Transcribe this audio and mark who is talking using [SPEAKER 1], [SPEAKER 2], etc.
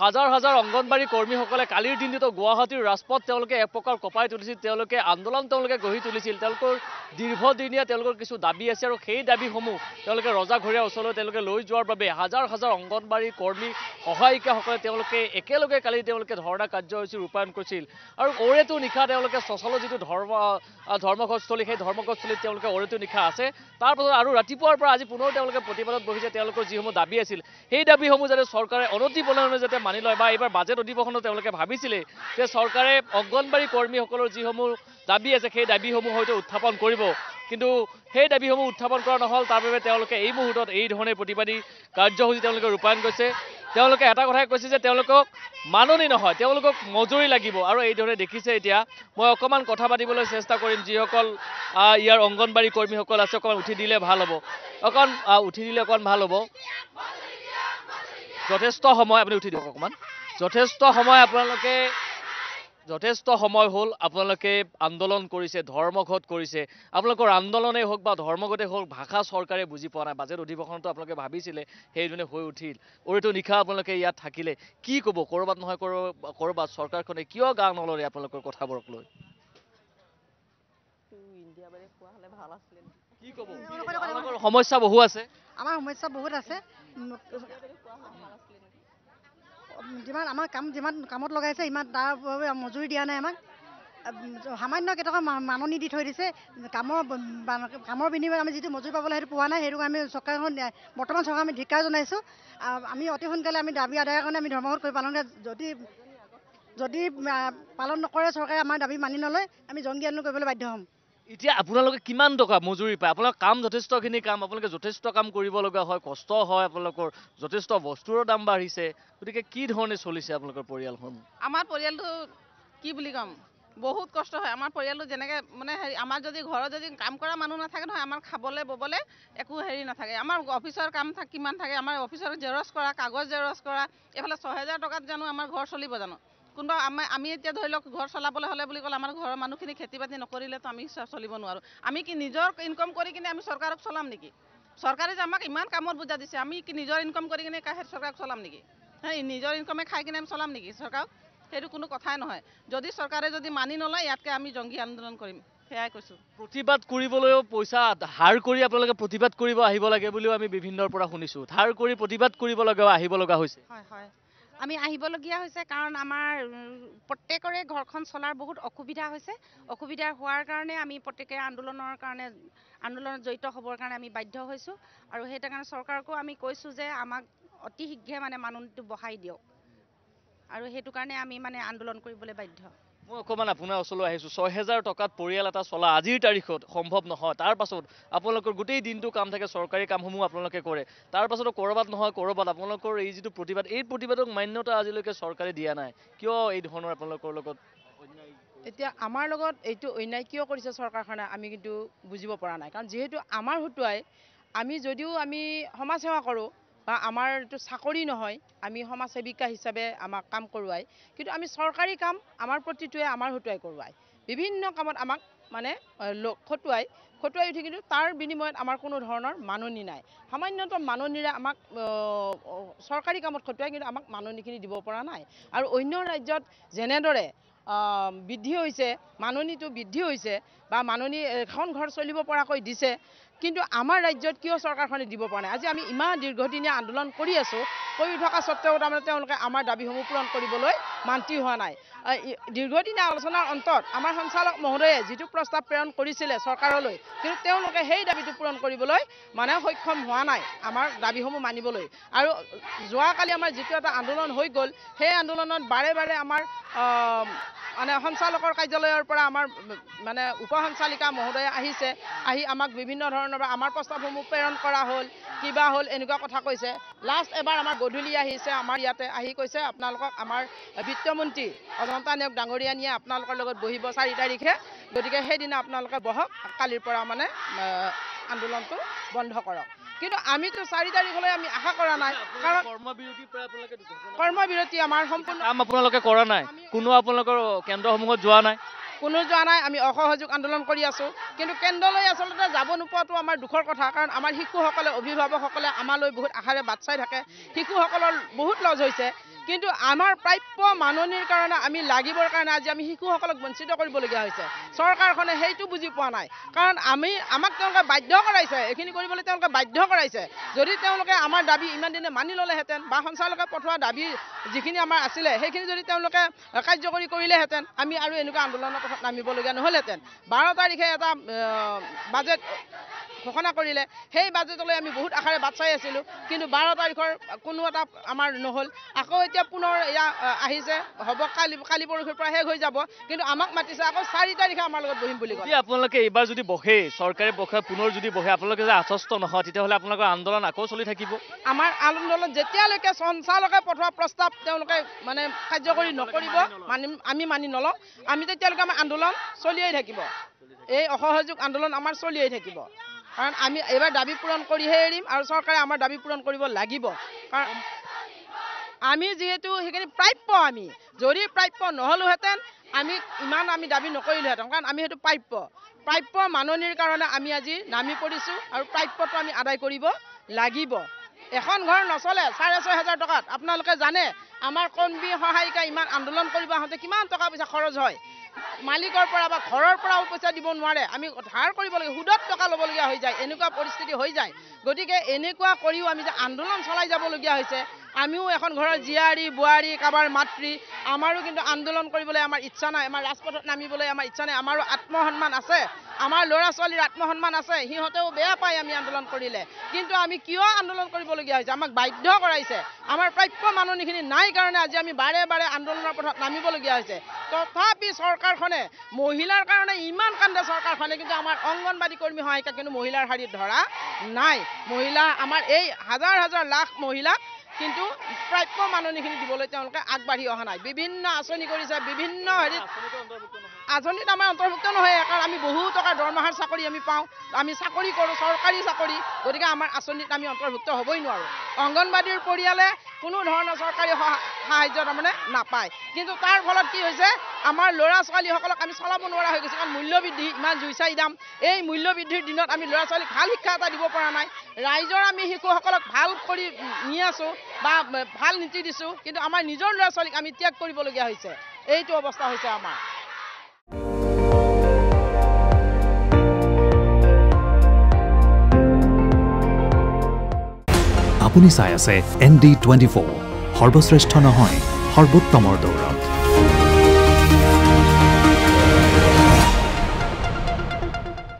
[SPEAKER 1] হাজাৰ হাজাৰ অংগনবাড়ী কৰ্মীসকলে কালিৰ দিনটোত গুৱাহাটীৰ ৰাজপথ তেওঁলোকে এক প্ৰকাৰ কঁপাই তুলিছিল তেওঁলোকে আন্দোলন গঢ়ি তুলিছিল তেওঁলোকৰ দীৰ্ঘদিনীয়া তেওঁলোকৰ কিছু দাবী আছে আৰু সেই দাবীসমূহ তেওঁলোকে ৰজাঘৰীয়া ওচৰলৈ তেওঁলোকে লৈ যোৱাৰ বাবে হাজাৰ হাজাৰ অংগনবাড়ী কৰ্মী সহায়িকাসকলে তেওঁলোকে একেলগে কালি তেওঁলোকে ধৰ্ণা কাৰ্যসূচী ৰূপায়ণ কৰিছিল আৰু ওৰেটো নিশা তেওঁলোকে চচলৰ যিটো ধৰ্মঘটস্থলী সেই ধৰ্মঘটস্থলীত তেওঁলোকে ওৰেটো নিশা আছে তাৰ পাছত আৰু ৰাতিপুৱাৰ পৰা আজি পুনৰ তেওঁলোকে প্ৰতিবাদত বহিছে তেওঁলোকৰ যিসমূহ দাবী আছিল সেই দাবীসমূহ যাতে চৰকাৰে অনতিপলমে যাতে মানি লয় বা এইবাৰ বাজেট অধিৱেশনত তেওঁলোকে ভাবিছিলে যে চৰকাৰে অংগনবাড়ী কৰ্মীসকলৰ যিসমূহ দাবী আছে সেই দাবীসমূহ হয়তো উত্থাপন কৰিব কিন্তু সেই দাবীসমূহ উত্থাপন কৰা নহ'ল তাৰ বাবে তেওঁলোকে এই মুহূৰ্তত এই ধৰণে প্ৰতিবাদী কাৰ্যসূচী তেওঁলোকে ৰূপায়ণ কৰিছে তেওঁলোকে এটা কথাই কৈছে যে তেওঁলোকক মাননি নহয় তেওঁলোকক মজুৰি লাগিব আৰু এই ধৰণে দেখিছে এতিয়া মই অকমান কথা পাতিবলৈ চেষ্টা কৰিম যিসকল ইয়াৰ অংগনবাড়ী কৰ্মীসকল আছে অকমান উঠি দিলে ভাল হ'ব অকমান ভাল হ'ব যথেষ্ট সময় আপুনি উঠি দিয়ক অকমান যথেষ্ট সময় হ'ল আপোনালোকে আন্দোলন কৰিছে ধৰ্মঘট কৰিছে আপোনালোকৰ আন্দোলনেই হওক বা ধৰ্মঘটেই হওক ভাষা চৰকাৰে বুজি পোৱা নাই বাজেট অধিৱেশনতো আপোনালোকে ভাবিছিলে সেইধৰণে হৈ উঠিল ওৰেটো নিশা আপোনালোকে ইয়াত থাকিলে কি ক'ব ক'ৰবাত নহয় ক'ৰবাত চৰকাৰখনে কিয় গা নলৰে আপোনালোকৰ কথাবোৰক লৈ কি ক'ব আপোনালোকৰ সমস্যা বহু আছে
[SPEAKER 2] আমাৰ সমস্যা বহুত আছে যিমান আমাৰ যিমান কামত লগাইছে ইমান তাৰ বাবে মজুৰি দিয়া নাই আমাক সামান্য কেইটকা মাননি দি থৈ দিছে কামৰ বিনিময়ত আমি যিটো মজুৰি পাবলৈ সেইটো পোৱা নাই সেইটো আমি চৰকাৰখন বৰ্তমান চৰকাৰ আমি ধিক্কাৰ জনাইছোঁ আমি অতি সোনকালে আমি দাবী আদায়ৰ কাৰণে আমি ধৰ্মঘট কৰি পালন যদি পালন নকৰে চৰকাৰে আমাৰ দাবী মানি নলয় আমি জংগী আন্দোলন কৰিবলৈ বাধ্য হ'ম
[SPEAKER 1] এতিয়া আপোনালোকে কিমান টকা মজুৰি পায় আপোনালোকৰ কাম যথেষ্টখিনি কাম আপোনালোকে যথেষ্ট কাম কৰিব লগা হয় কষ্ট হয় আপোনালোকৰ যথেষ্ট বস্তুৰৰ দাম বাঢ়িছে গতিকে কি ধৰণে চলিছে আপোনালোকৰ পৰিয়ালখন
[SPEAKER 3] আমাৰ পৰিয়ালটো কি বুলি ক'ম বহুত কষ্ট হয় আমাৰ পৰিয়ালটো যেনেকৈ মানে আমাৰ যদি ঘৰত যদি কাম কৰা মানুহ নাথাকে নহয় আমাৰ খাবলৈ ববলৈ একো নাথাকে আমাৰ অফিচৰ কাম কিমান থাকে আমাৰ অফিচৰ জেৰক্স কৰা কাগজ জেৰক্স কৰা এইফালে 6,000 টকাত জানো আমাৰ ঘৰ চলিব জানো কোনোবা আমি এতিয়া ধৰি লওক ঘৰ চলাবলৈ হ'লে বুলি ক'লে আমাৰ ঘৰৰ মানুহখিনি খেতি বাতি নকৰিলেতো আমি চলিব নোৱাৰোঁ আমি কি নিজৰ ইনকম কৰি কিনে আমি চৰকাৰক চলাম নেকি চৰকাৰে যে আমাক ইমান কামত বুজা দিছে আমি কি নিজৰ ইনকম কৰি কিনে চৰকাৰক চলাম নেকি নিজৰ ইনকমে খাই কিনে আমি চলাম নেকি চৰকাৰক সেইটো কোনো কথাই নহয় যদি চৰকাৰে যদি মানি নলয় ইয়াতকৈ আমি জংগী আন্দোলন কৰিম সেয়াই কৈছোঁ
[SPEAKER 1] প্ৰতিবাদ কৰিবলৈও পইচা ধাৰ কৰি আপোনালোকে প্ৰতিবাদ কৰিব আহিব লাগে বুলিও আমি বিভিন্নৰ পৰা শুনিছোঁ ধাৰ কৰি প্ৰতিবাদ কৰিব আহিব লগা হৈছে
[SPEAKER 4] হয় আমি আহিবলগীয়া হৈছে কাৰণ আমাৰ প্ৰত্যেকৰে ঘৰখন চলাৰ বহুত অসুবিধা হৈছে অসুবিধা হোৱাৰ কাৰণে আমি প্ৰত্যেকে আন্দোলনত জড়িত হ'বৰ কাৰণে আমি বাধ্য হৈছোঁ আৰু সেইটো কাৰণে চৰকাৰকো আমি কৈছোঁ যে আমাক অতি শীঘ্ৰে মানে মাননিটো বঢ়াই দিয়ক আৰু সেইটো কাৰণে আমি মানে আন্দোলন কৰিবলৈ বাধ্য
[SPEAKER 1] মই অকণমান আপোনাৰ ওচৰলৈ আহিছোঁ 6,000 টকাত পৰিয়াল এটা চলা আজিৰ তাৰিখত সম্ভৱ নহয় তাৰ পাছত আপোনালোকৰ গোটেই দিনটো কাম থাকে চৰকাৰী কামসমূহ আপোনালোকে কৰে তাৰ পাছতো ক'ৰবাত নহয় ক'ৰবাত আপোনালোকৰ এই যিটো প্ৰতিবাদক মান্যতা আজিলৈকে চৰকাৰে দিয়া নাই কিয় এই ধৰণৰ আপোনালোকৰ লগত
[SPEAKER 5] এতিয়া আমাৰ লগত এইটো অন্যায় কিয় কৰিছে চৰকাৰখনে আমি কিন্তু বুজিব পৰা নাই কাৰণ যিহেতু আমাৰ হতুৱাই আমি যদিও আমি সমাজ সেৱা কৰোঁ বা আমাৰ এইটো চাকৰি নহয় আমি সমাজ সেৱিকা হিচাপে আমাক কাম কৰোৱাই কিন্তু আমি চৰকাৰী কাম আমাৰ প্ৰতিটোৱে আমাৰ হতুৱাই কৰোৱাই বিভিন্ন কামত আমাক মানে খটুৱাই উঠি কিন্তু তাৰ বিনিময়ত আমাৰ কোনো ধৰণৰ মাননি নাই সামান্যতম মাননিৰে আমাক চৰকাৰী কামত খটুৱাই কিন্তু আমাক মাননিখিনি দিব পৰা নাই আৰু অন্য ৰাজ্যত যেনেদৰে বৃদ্ধি হৈছে মাননিটো বৃদ্ধি হৈছে বা মাননি এখন ঘৰ চলিব পৰাকৈ দিছে কিন্তু আমাৰ ৰাজ্যত কিয় চৰকাৰখনে দিব পৰা নাই আজি আমি ইমান দীৰ্ঘদিনীয়া আন্দোলন কৰি আছোঁ কৰি থকা স্বত্তেও তাৰমানে তেওঁলোকে আমাৰ দাবীসমূহ পূৰণ কৰিবলৈ মান্তি হোৱা নাই দীৰ্ঘদিনীয়া আলোচনাৰ অন্তত আমাৰ সঞ্চালক মহোদয়ে যিটো প্ৰস্তাৱ প্ৰেৰণ কৰিছিলে চৰকাৰলৈ কিন্তু তেওঁলোকে সেই দাবীটো পূৰণ কৰিবলৈ মানে সক্ষম হোৱা নাই আমাৰ দাবীসমূহ মানিবলৈ আৰু যোৱাকালি আমাৰ যিটো এটা আন্দোলন হৈ গ'ল সেই আন্দোলনত বাৰে বাৰে আমাৰ মানে সঞ্চালকৰ কাৰ্যালয়ৰ পৰা আমাৰ মানে উপ সঞ্চালিকা মহোদয়ে আহি আমাক বিভিন্ন ধৰণৰ আমাৰ প্ৰস্তাৱসমূহ প্ৰেৰণ কৰা হ'ল কিবা হ'ল এনেকুৱা কথা কৈছে লাষ্ট এবাৰ আমাৰ গধূলি আহিছে আমাৰ ইয়াতে আহি কৈছে আপোনালোকক আমাৰ বিত্তমন্ত্ৰী অজন্তা নেওগ ডাঙৰীয়া নিয়ে আপোনালোকৰ লগত বহিব 4 তাৰিখে গতিকে সেইদিনা আপোনালোকে বহক কালিৰ পৰা মানে আন্দোলনটো বন্ধ কৰক কিন্তু আমিতো 4 তাৰিখলৈ আমি আশা কৰা নাই কাৰণ কৰ্মবিৰতি আমাৰ সম্পূৰ্ণ
[SPEAKER 1] কাম আপোনালোকে কৰা নাই কোনো আপোনালোকৰ কেন্দ্ৰসমূহত যোৱা নাই
[SPEAKER 5] আমি অসহযোগ আন্দোলন কৰি আছোঁ কিন্তু কেন্দ্ৰলৈ আচলতে যাব নোপোৱাটো আমাৰ দুখৰ কথা কাৰণ আমাৰ শিশুসকলে অভিভাৱকসকলে আমালৈ বহুত আশাৰে বাট চাই থাকে শিশুসকলৰ বহুত লছ হৈছে কিন্তু আমাৰ প্ৰাপ্য মাননিৰ কাৰণে আমি লাগিবৰ কাৰণে আজি আমি শিশুসকলক বঞ্চিত কৰিবলগীয়া হৈছে চৰকাৰখনে সেইটো বুজি পোৱা নাই কাৰণ আমাক তেওঁলোকে বাধ্য কৰাইছে এইখিনি কৰিবলৈ তেওঁলোকে বাধ্য কৰাইছে যদি তেওঁলোকে আমাৰ দাবী ইমান দিনে মানি ল'লেহেঁতেন বা সঞ্চালকে পঠোৱা দাবী যিখিনি আমাৰ আছিলে সেইখিনি যদি তেওঁলোকে কাৰ্যকৰী কৰিলেহেঁতেন আমি আৰু এনেকুৱা আন্দোলনৰ পথত নামিবলগীয়া নহ'লহেঁতেন 12 তাৰিখে এটা বাজেট ঘোষণা কৰিলে সেই বাজেটলৈ আমি বহুত আশাৰে বাট চাই আছিলোঁ কিন্তু 12 তাৰিখৰ কোনো এটা আমাৰ নহ'ল আকৌ এতিয়া পুনৰ এয়া আহিছে হ'ব কালি পৰহিৰ পৰা শেষ হৈ যাব কিন্তু আমাক মাতিছে আকৌ 4 তাৰিখে আমাৰ লগত বহিম বুলি ক'লে
[SPEAKER 1] আপোনালোকে এইবাৰ যদি বহে চৰকাৰে বহে পুনৰ যদি বহে আপোনালোকে যে আশ্বস্ত নহয় তেতিয়াহ'লে আপোনালোকৰ আন্দোলন আকৌ চলি থাকিব
[SPEAKER 5] আমাৰ আন্দোলন যেতিয়ালৈকে সঞ্চালকে পঠোৱা প্ৰস্তাৱ তেওঁলোকে মানে কাৰ্যকৰী নকৰিব আমি মানি নলওঁ আমি তেতিয়ালৈকে আমাৰ আন্দোলন চলিয়েই থাকিব এই অসহযোগ আন্দোলন আমাৰ চলিয়েই থাকিব কাৰণ আমি এইবাৰ দাবী পূৰণ কৰিহে এৰিম আৰু চৰকাৰে আমাৰ দাবী পূৰণ কৰিব লাগিব কাৰণ আমি যিহেতু সেইখিনি প্ৰাপ্য আমি যদি প্ৰাপ্য নহ'লোহেঁতেন আমি ইমান আমি দাবী নকৰিলোহেঁতেন কাৰণ আমি সেইটো প্ৰাপ্য মাননিৰ কাৰণে আমি আজি নামি পৰিছোঁ আৰু প্ৰাপ্যটো আমি আদায় কৰিব লাগিব এখন ঘৰ নচলে 6,500 টকাত আপোনালোকে জানে আমাৰ কৰ্মী সহায়িকা ইমান আন্দোলন কৰিব আহোঁতে কিমান টকা পইচা খৰচ হয় মালিকৰ পৰা বা ঘৰৰ পৰাও পইচা দিব নোৱাৰে আমি ধাৰ কৰিব লাগে সুদত টকা ল'বলগীয়া হৈ যায় এনেকুৱা পৰিস্থিতি হৈ যায় গতিকে এনেকুৱা কৰিও আমি যে আন্দোলন চলাই যাবলগীয়া হৈছে আমিও এখন ঘৰৰ জীয়াৰী বোৱাৰী কাবাৰ মাতৃ আমাৰো কিন্তু আন্দোলন কৰিবলৈ আমাৰ ইচ্ছা নাই আমাৰ ৰাজপথত নামিবলৈ আমাৰ ইচ্ছা নাই আমাৰো আত্মসন্মান আছে আমাৰ ল'ৰা ছোৱালীৰ আত্মসন্মান আছে সিহঁতেও বেয়া পায় আমি আন্দোলন কৰিলে কিন্তু আমি কিয় আন্দোলন কৰিবলগীয়া হৈছে আমাক বাধ্য কৰাইছে আমাৰ প্ৰাপ্য মাননিখিনি নাই কাৰণে আজি আমি বাৰে বাৰে আন্দোলনৰ পথত নামিবলগীয়া হৈছে তথাপি চৰকাৰখনে মহিলাৰ কাৰণে ইমান কান্দে চৰকাৰখনে কিন্তু আমাৰ অংগনবাদী কৰ্মী সহায়িকা কিন্তু মহিলাৰ শাৰীত ধৰা নাই মহিলা আমাৰ এই হাজাৰ হাজাৰ লাখ মহিলাক কিন্তু প্ৰাপ্য মাননিখিনি দিবলৈ তেওঁলোকে আগবাঢ়ি অহা নাই বিভিন্ন আঁচনি কৰিছে বিভিন্ন হেৰিত আঁচনিত আমাৰ অন্তৰ্ভুক্ত নহয় কাৰণ আমি বহু টকাৰ দৰমহাৰ চাকৰি আমি পাওঁ আমি চাকৰি কৰোঁ চৰকাৰী চাকৰি গতিকে আমাৰ আঁচনিত আমি অন্তৰ্ভুক্ত হ'বই নোৱাৰোঁ অংগনবাদীৰ পৰিয়ালে কোনো ধৰণৰ চৰকাৰী সাহায্য তাৰমানে নাপায় কিন্তু তাৰ ফলত কি হৈছে আমাৰ ল'ৰা ছোৱালীসকলক আমি চলাব নোৱাৰা হৈ গৈছে কাৰণ মূল্যবৃদ্ধি ইমান জুইচাই দাম এই মূল্যবৃদ্ধিৰ দিনত আমি ল'ৰা ছোৱালীক ভাল শিক্ষা এটা দিব পৰা নাই ৰাইজৰ আমি শিশুসকলক ভাল কৰি নি আছোঁ বা ভাল নীতি দিছোঁ কিন্তু আমাৰ নিজৰ ল'ৰা ছোৱালীক আমি ত্যাগ কৰিবলগীয়া হৈছে এইটো অৱস্থা হৈছে আমাৰ
[SPEAKER 6] আপুনি চাই আছে ND24 সৰ্বশ্ৰেষ্ঠ নহয় সৰ্বোত্তমৰ দৌৰা